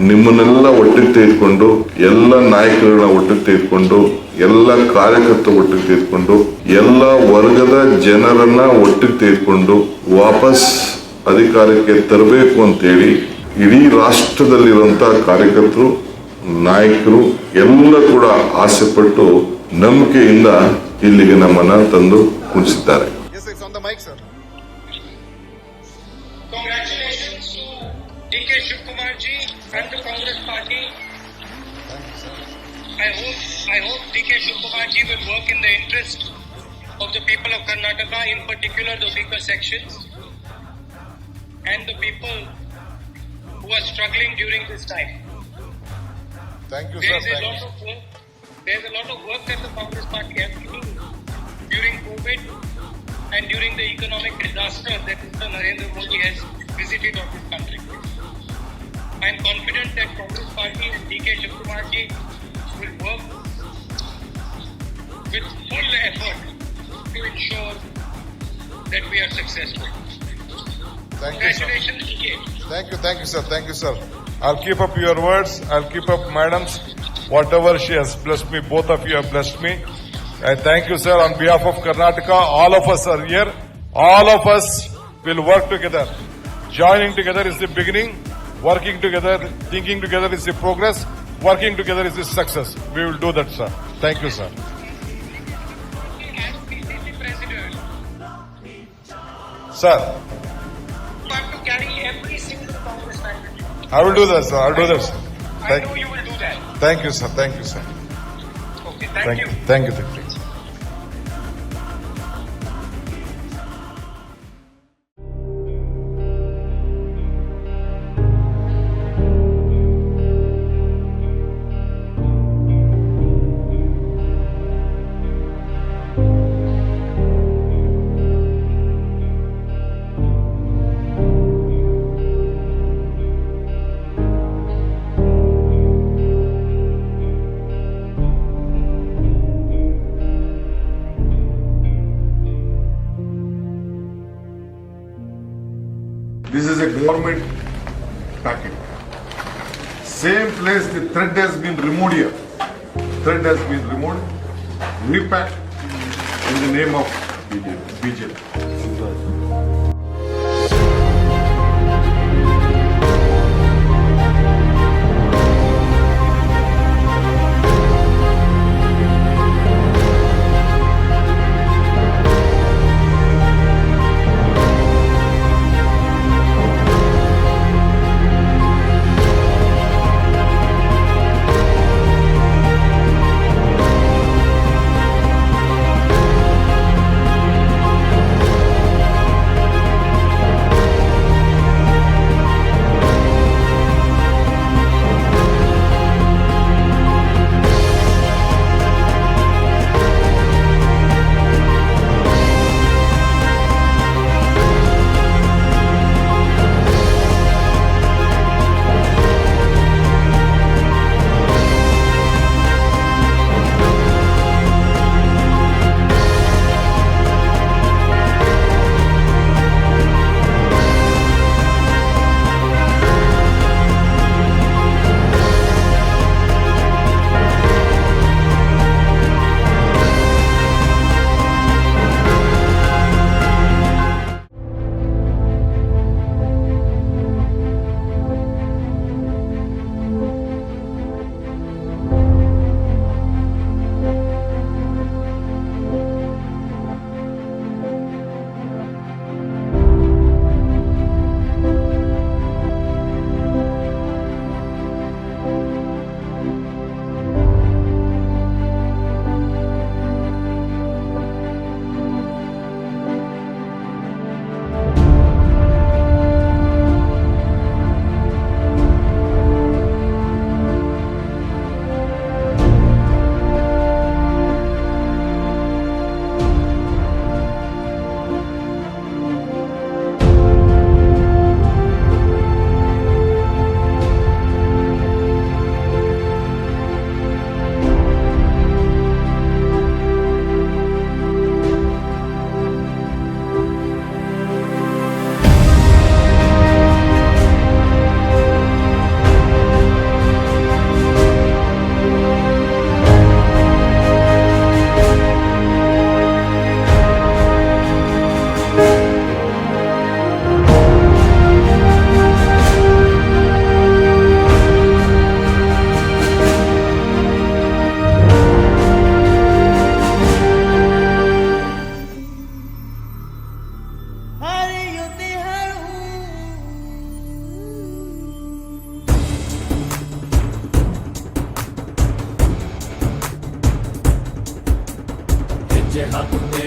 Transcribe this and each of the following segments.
ನಿಮ್ಮನ್ನೆಲ್ಲ ಒಟ್ಟಿಗೆ ತೆಗೆದುಕೊಂಡು ಎಲ್ಲ ನಾಯಕರನ್ನ ಒಟ್ಟಿಗೆ ತೆಗೆದುಕೊಂಡು ಎಲ್ಲ ಕಾರ್ಯಕರ್ತರು ಒಟ್ಟಿಗೆ ತೆಗೆದುಕೊಂಡು ಎಲ್ಲ ವರ್ಗದ ಜನರನ್ನ ಒಟ್ಟಿಗೆ ತೆಗೆದುಕೊಂಡು ವಾಪಸ್ ಅಧಿಕಾರಕ್ಕೆ ತರಬೇಕು ಅಂತೇಳಿ ಇಡೀ ರಾಷ್ಟ್ರದಲ್ಲಿರುವಂತಹ ಕಾರ್ಯಕರ್ತರು ನಾಯಕರು ಎಲ್ಲ ಕೂಡ ಆಸೆ ಪಟ್ಟು ನಂಬಿಕೆಯಿಂದ ಇಲ್ಲಿಗೆ ನಮ್ಮನ್ನ ತಂದು ಕುಣಿಸಿದ್ದಾರೆ. Congratulations to DK Shivkumar ji and the Congress party. I hope DK Shivkumar ji will work in the interest of the people of Karnataka, in particular the weaker sections and the people who are struggling during this time. Thank you, sir. There's a lot of work that the Congress party has to do during COVID and during the economic disaster that Mr. Narendra Modi has visited on this country. I am confident that Congress party and DK Shivkumar ji will work with full effort to ensure that we are successful. Congratulations, DK. Thank you, sir. I'll keep up your words. I'll keep up madam's. Whatever she has blessed me, both of you have blessed me. And thank you, sir, on behalf of Karnataka. All of us are here. All of us will work together. Joining together is the beginning. Working together, thinking together is the progress. Working together is the success. We will do that, sir. Thank you, sir. As PCC President, Sir, you have to carry every single Congress mandate. I will do that, sir. I'll do that, sir. I know you will do that. Thank you, sir. Okay, thank you. Thank you. This is a government packet. Same place the thread has been removed here. Thread has been removed, repacked in the name of BJP.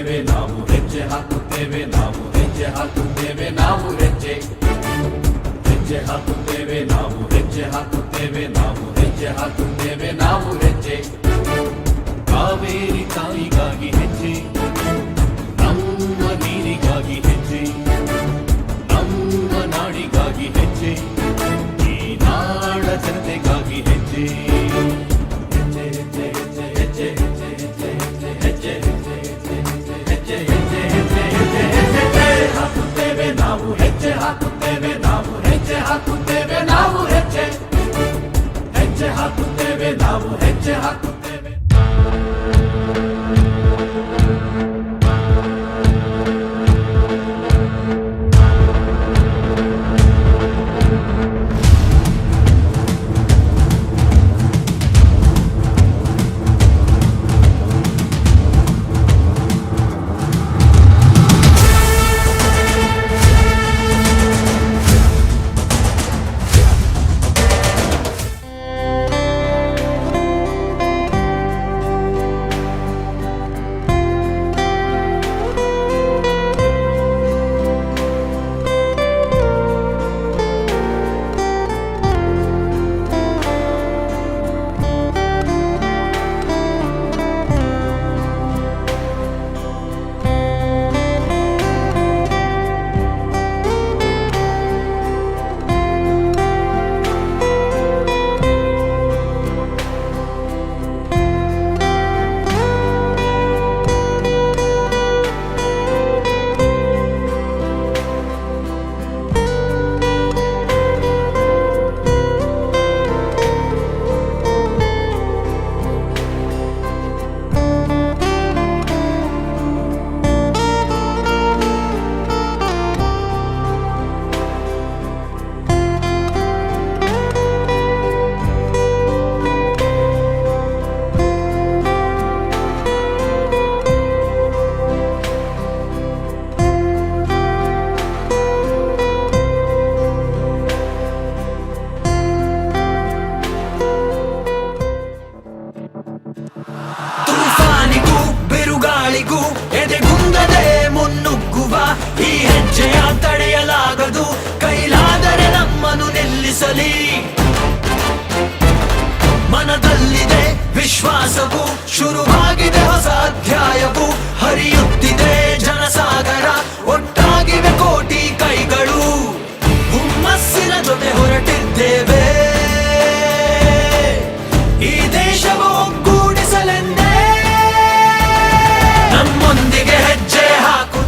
ಹಾಕುತ್ತೇವೆ ನಾವು ಹೆಜ್ಜೆ ಹಾಕುತ್ತೇವೆ ನಾವು ಹೆಜ್ಜೆ ಹಾಕುತ್ತೇವೆ ನಾವು ಹೆಜ್ಜೆ ಹೆಜ್ಜೆ ಹಾಕುತ್ತೇವೆ ನಾವು ಹೆಜ್ಜೆ ಹಾಕುತ್ತೇವೆ ನಾವು ಹೆಜ್ಜೆ ಹಾಕುತ್ತೇವೆ ನಾವು ಹೆಜ್ಜೆ ಕಾವೇರಿ ತಾಯಿಗಾಗಿ ಹೆಜ್ಜೆ ನಮ್ಮ ನೀರಿಗಾಗಿ ಹೆಜ್ಜೆ ನಮ್ಮ ನಾಡಿಗಾಗಿ ಹೆಜ್ಜೆ ಈ ನಾಡ ಜನತೆಗಾಗಿ ಹೆಜ್ಜೆ ಹೆಜ್ಜೆ ಹೆಜ್ಜೆ ಹೆಜ್ಜೆ ಹೆಜ್ಜೆ ಹೆಜ್ಜೆ ಹೆಜ್ಜೆ ಹೆಜ್ಜೆ ಹೆಜ್ಜೆ ಹೆಜ್ಜೆ ಹೆಜ್ಜೆ ಹೆಜ್ಜೆ ಹಾಕುತ್ತೇವೆ ನಾವು ಹೆಜ್ಜೆ ಹಾಕುತ್ತೇವೆ ನಾವು ಹೆಜ್ಜೆ ಹಾಕುತ್ತೇವೆ ನಾವು ಹೆಜ್ಜೆ ಹೆಜ್ಜೆ ಹಾಕುತ್ತೇವೆ ನಾವು ಹೆಜ್ಜೆ ಹಾಕುತ್ತೇವೆ. ತುಫಾನಿಗೂ ಬಿರುಗಾಳಿಗೂ ಎದೆಗುಂದದೆ ಮುನ್ನುಗ್ಗುವ ಈ ಹೆಜ್ಜೆಯ ತಡೆಯಲಾಗದು ಕೈಲಾದರೆ ನಮ್ಮನ್ನು ನಿಲ್ಲಿಸಲಿ ಮನದಲ್ಲಿದೆ ವಿಶ್ವಾಸವು ಶುರುವಾಗಿದೆ ಹೊಸ ಅಧ್ಯಾಯವು ಹರಿಯುತ್ತಿದೆ ಜನಸಾಗರ ಒಟ್ಟಾಗಿವೆ ಕೋಟಿ ಕೈಗಳು ಹುಮ್ಮಸ್ಸಿನ ಜೊತೆ ಹೊರಟಿದ್ದೇವೆ ಈ ದೇಶವು ಒಗ್ಗೂಡಿಸಲೆಂದೇ ನಮ್ಮೊಂದಿಗೆ ಹೆಜ್ಜೆ ಹಾಕು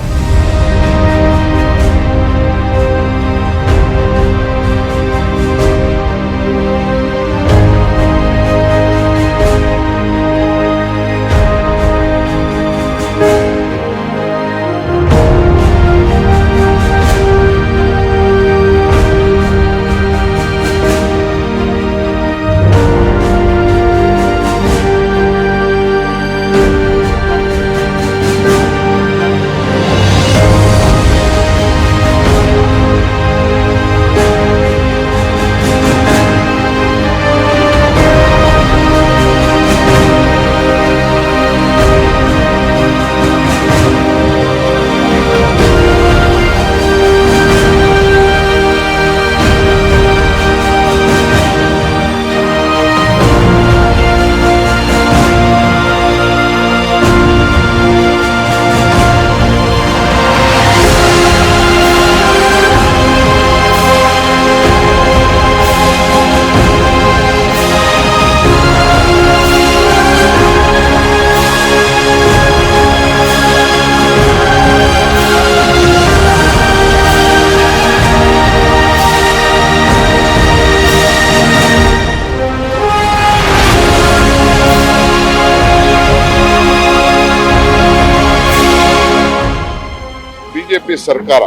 ಬಿಜೆಪಿ ಸರ್ಕಾರ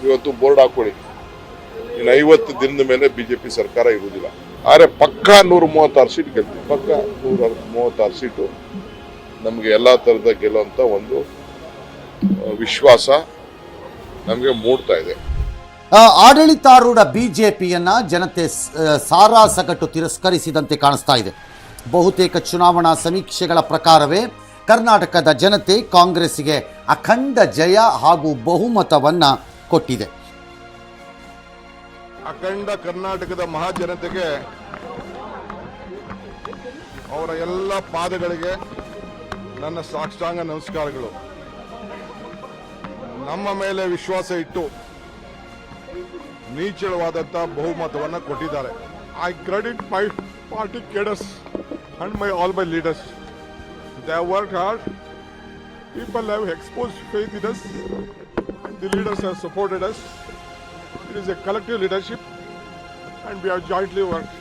ಇವತ್ತು ಬೋರ್ಡ್ ಹಾಕೊಳ್ಳಿ ಇನ್ನು 50 ದಿನದ ಮೇಲೆ ಬಿಜೆಪಿ ಸರ್ಕಾರ ಇರುವುದಿಲ್ಲ ಆದರೆ ಪಕ್ಕ 136 ಸೀಟ್ ಗೆಲ್ತೀವಿ ಪಕ್ಕ 136 ಸೀಟು ನಮಗೆ ಎಲ್ಲ ಥರದ ಗೆಲ್ಲುವಂಥ ಒಂದು ವಿಶ್ವಾಸ ನಮಗೆ ಮೂಡ್ತಾ ಇದೆ. ಆಡಳಿತಾರೂಢ ಬಿಜೆಪಿಯನ್ನ ಜನತೆ ಸಾರಾಸಗಟ್ಟು ತಿರಸ್ಕರಿಸಿದಂತೆ ಕಾಣಿಸ್ತಾ ಇದೆ. ಬಹುತೇಕ ಚುನಾವಣಾ ಸಮೀಕ್ಷೆಗಳ ಪ್ರಕಾರವೇ ಕರ್ನಾಟಕದ ಜನತೆ ಕಾಂಗ್ರೆಸ್ಸಿಗೆ ಅಖಂಡ ಜಯ ಹಾಗೂ ಬಹುಮತವನ್ನು ಕೊಟ್ಟಿದೆ. ಅಖಂಡ ಕರ್ನಾಟಕದ ಮಹಾಜನತೆಗೆ ಅವರ ಎಲ್ಲ ಪಾದಗಳಿಗೆ ನನ್ನ ಸಾಷ್ಟಾಂಗ ನಮಸ್ಕಾರಗಳು. ನಮ್ಮ ಮೇಲೆ ವಿಶ್ವಾಸ ಇಟ್ಟು ನೀಚಳವಾದಂಥ ಬಹುಮತವನ್ನು ಕೊಟ್ಟಿದ್ದಾರೆ. I credit my party cadres and all my leaders. They have worked hard. People have exposed faith in us. The leaders have supported us. It is a collective leadership and we have jointly worked.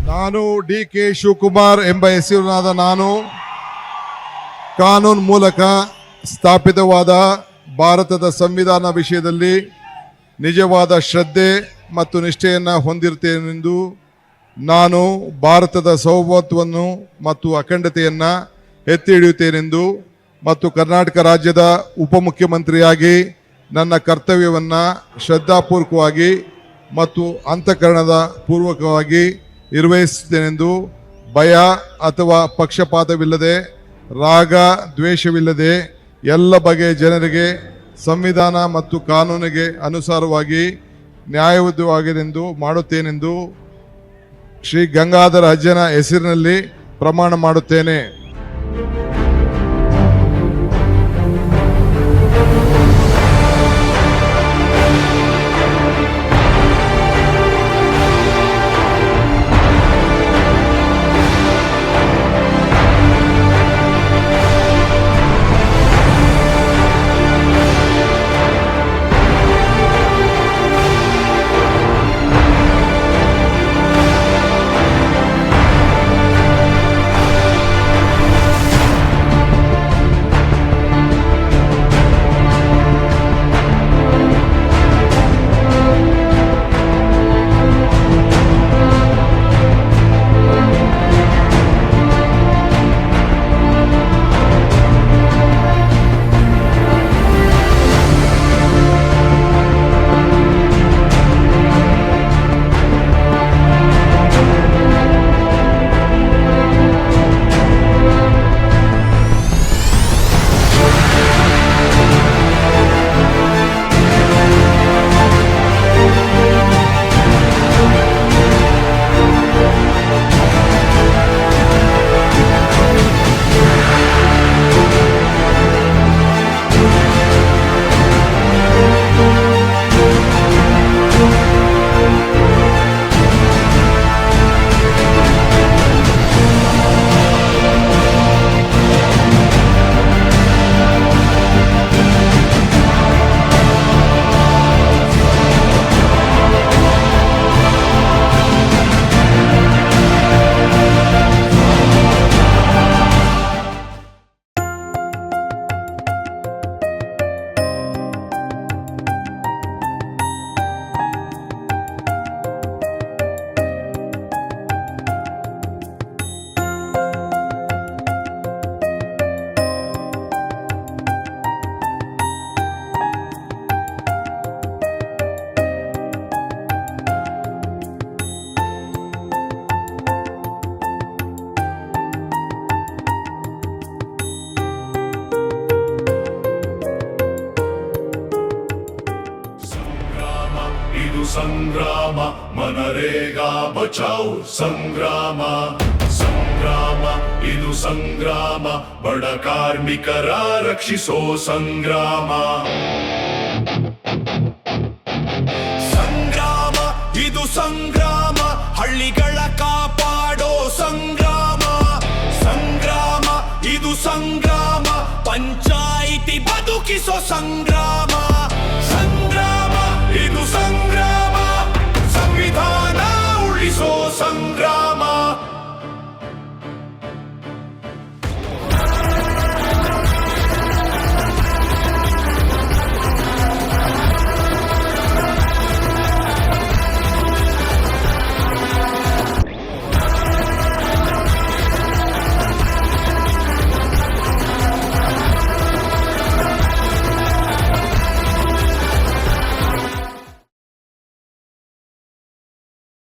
ನಾನು DK Shivakumar ಎಂಬ ಹೆಸರಿನಾದ ನಾನು ಕಾನೂನು ಮೂಲಕ ಸ್ಥಾಪಿತವಾದ ಭಾರತದ ಸಂವಿಧಾನ ವಿಷಯದಲ್ಲಿ ನಿಜವಾದ ಶ್ರದ್ಧೆ ಮತ್ತು ನಿಷ್ಠೆಯನ್ನು ಹೊಂದಿರುತ್ತೇನೆಂದು ನಾನು ಭಾರತದ ಸಾರ್ವಭೌಮತ್ವವನ್ನು ಮತ್ತು ಅಖಂಡತೆಯನ್ನು ಎತ್ತಿ ಹಿಡಿಯುತ್ತೇನೆಂದು ಮತ್ತು ಕರ್ನಾಟಕ ರಾಜ್ಯದ ಉಪಮುಖ್ಯಮಂತ್ರಿಯಾಗಿ ನನ್ನ ಕರ್ತವ್ಯವನ್ನು ಶ್ರದ್ಧಾಪೂರ್ವಕವಾಗಿ ಮತ್ತು ಅಂತಃಕರಣದ ಪೂರ್ವಕವಾಗಿ ನಿರ್ವಹಿಸುತ್ತೇನೆಂದು ಭಯ ಅಥವಾ ಪಕ್ಷಪಾತವಿಲ್ಲದೆ ರಾಗ ದ್ವೇಷವಿಲ್ಲದೆ ಎಲ್ಲ ಬಗೆಯ ಜನರಿಗೆ ಸಂವಿಧಾನ ಮತ್ತು ಕಾನೂನಿಗೆ ಅನುಸಾರವಾಗಿ ನ್ಯಾಯಯುತವಾಗಿದೆಂದು ಮಾಡುತ್ತೇನೆಂದು ಶ್ರೀ ಗಂಗಾಧರ ಅಜ್ಜನ ಹೆಸರಿನಲ್ಲಿ ಪ್ರಮಾಣ ಮಾಡುತ್ತೇನೆ. ಸಂಗ್ರಾಮ ಮನರೇಗಾ ಬಚಾವ್ ಸಂಗ್ರಾಮ ಸಂಗ್ರಾಮ ಇದು ಸಂಗ್ರಾಮ ಬಡ ಕಾರ್ಮಿಕರ ರಕ್ಷಿಸೋ ಸಂಗ್ರಾಮ ಸಂಗ್ರಾಮ ಇದು ಸಂಗ್ರಾಮ ಹಳ್ಳಿಗಳ ಕಾಪಾಡೋ ಸಂಗ್ರಾಮ ಸಂಗ್ರಾಮ ಇದು ಸಂಗ್ರಾಮ ಪಂಚಾಯಿತಿ ಬದುಕಿಸೋ ಸಂಗ್ರಾಮ